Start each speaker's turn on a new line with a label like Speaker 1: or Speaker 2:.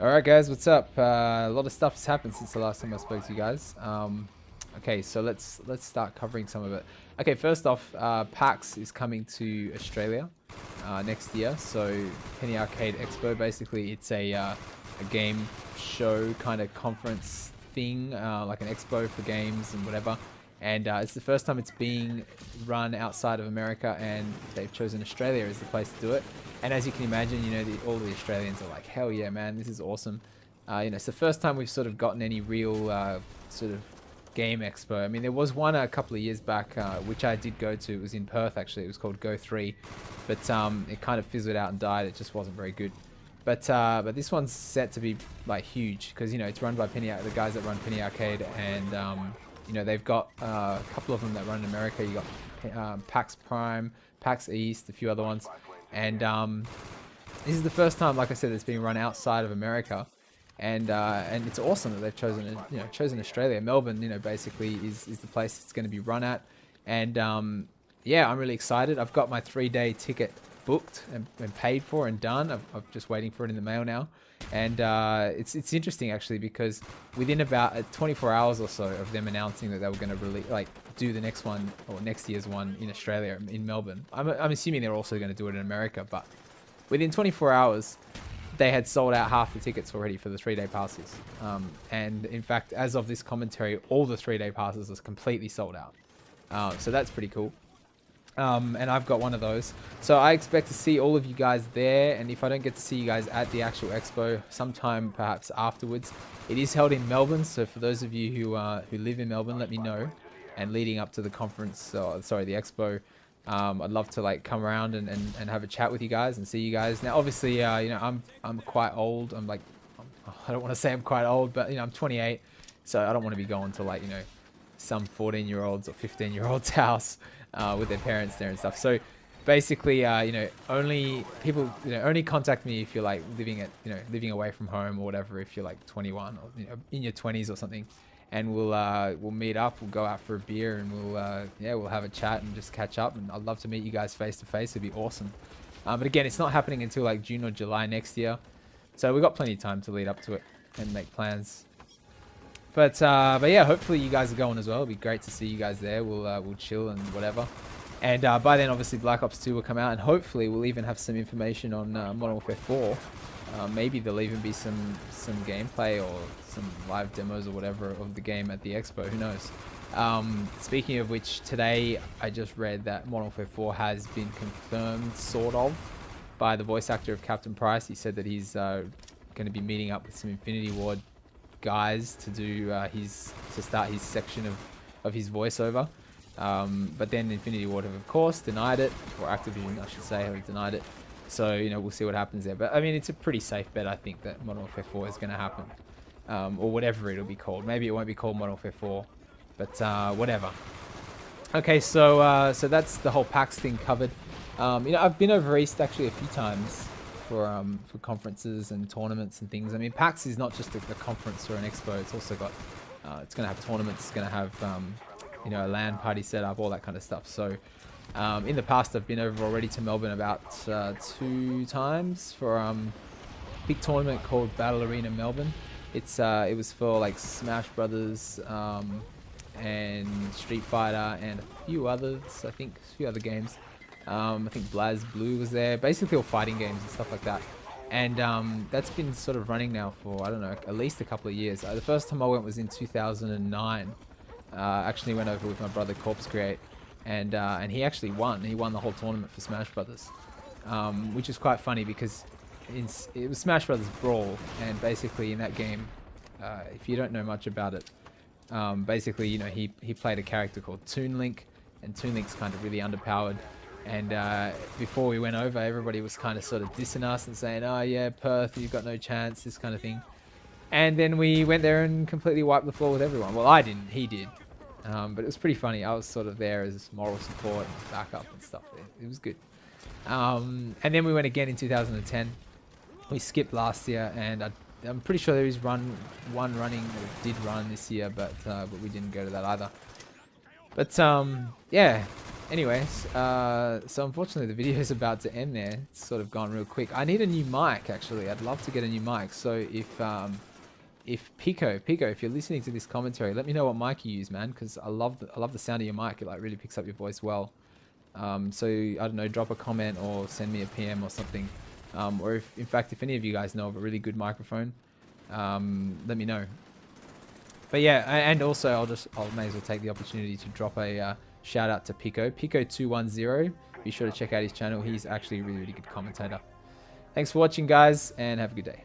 Speaker 1: Alright guys, what's up? A lot of stuff has happened since the last time I spoke to you guys. Okay, so let's start covering some of it. Okay, first off, PAX is coming to Australia next year. So Penny Arcade Expo, basically it's a game show kind of conference thing, like an expo for games and whatever. And it's the first time it's being run outside of America, and they've chosen Australia as the place to do it. And as you can imagine, all the Australians are like, hell yeah, man, this is awesome. It's the first time we've sort of gotten any real sort of game expo. I mean, there was one a couple of years back, which I did go to. It was in Perth, actually. It was called Go 3. But it kind of fizzled out and died. It just wasn't very good. But this one's set to be like huge because, it's run by the guys that run Penny Arcade, and they've got a couple of them that run in America. You got PAX Prime, PAX East, a few other ones. And this is the first time, like I said, it's being run outside of America, and it's awesome that they've chosen Australia. Melbourne, basically is the place it's going to be run at, and yeah, I'm really excited. I've got my 3-day ticket booked and paid for and done. I'm just waiting for it in the mail now, and it's interesting actually because within about 24 hours or so of them announcing that they were going to release, like, do the next one or next year's one in Australia, in Melbourne. I'm assuming they're also going to do it in America, but within 24 hours they had sold out half the tickets already for the 3-day passes. And in fact, as of this commentary, all the 3-day passes are completely sold out. So that's pretty cool. And I've got one of those. So I expect to see all of you guys there, and if I don't get to see you guys at the actual expo, sometime perhaps afterwards. It is held in Melbourne, so for those of you who live in Melbourne, let me know. And leading up to the conference, the expo, I'd love to like come around and have a chat with you guys and see you guys. Now, obviously, I'm quite old. I don't want to say I'm quite old, but I'm 28, so I don't want to be going to like some 14-year-olds or 15-year-olds house with their parents there and stuff. So basically, only people, only contact me if you're like living away from home or whatever. If you're like 21 or in your 20s or something. And we'll meet up. We'll go out for a beer, and we'll have a chat and just catch up. And I'd love to meet you guys face to face. It'd be awesome. But again, it's not happening until like June or July next year, so we've got plenty of time to lead up to it and make plans. But yeah, hopefully you guys are going as well. It'd be great to see you guys there. We'll chill and whatever. And by then, obviously, Black Ops 2 will come out, and hopefully we'll even have some information on Modern Warfare 4. Maybe there'll even be some gameplay or some live demos or whatever of the game at the expo. Who knows? Speaking of which, today I just read that Modern Warfare 4 has been confirmed, sort of, by the voice actor of Captain Price. He said that he's going to be meeting up with some Infinity Ward guys to do start his section of his voiceover. But then Infinity Ward have, of course, denied it, or Activision, I should say, have denied it. So, we'll see what happens there. But, I mean, it's a pretty safe bet, I think, that Modern Warfare 4 is going to happen. Or whatever it'll be called. Maybe it won't be called Modern Warfare 4, but whatever. Okay, so that's the whole PAX thing covered. I've been over East, actually, a few times for conferences and tournaments and things. I mean, PAX is not just a conference or an expo. It's also got... it's going to have tournaments. It's going to have, a LAN party set up, all that kind of stuff. So... in the past, I've been over already to Melbourne about 2 times for a big tournament called Battle Arena Melbourne. It was for like Smash Brothers and Street Fighter and a few others. I think a few other games. I think Blaz Blue was there. Basically all fighting games and stuff like that. And that's been sort of running now for, I don't know, at least a couple of years. The first time I went was in 2009. Actually went over with my brother Corpse Create. And he actually won. He won the whole tournament for Smash Brothers, which is quite funny because it was Smash Brothers Brawl, and basically in that game, if you don't know much about it, basically he played a character called Toon Link, and Toon Link's kind of really underpowered. And before we went over, everybody was kind of sort of dissing us and saying, "Oh yeah, Perth, you've got no chance," this kind of thing. And then we went there and completely wiped the floor with everyone. Well, I didn't. He did. But it was pretty funny. I was sort of there as moral support and backup and stuff. It was good. And then we went again in 2010. We skipped last year, and I'm pretty sure there is one running, or did run this year, but we didn't go to that either. But yeah. anyways, so unfortunately the video is about to end there. It's sort of gone real quick. I need a new mic, actually. I'd love to get a new mic. So if Pico, if you're listening to this commentary, let me know what mic you use, man, because I love the sound of your mic. It like really picks up your voice well. So I don't know, drop a comment or send me a PM or something. Or if, in fact, if any of you guys know of a really good microphone, let me know. But yeah, and also I'll may as well take the opportunity to drop a shout out to Pico210. Be sure to check out his channel. He's actually a really, really good commentator. Thanks for watching, guys, and have a good day.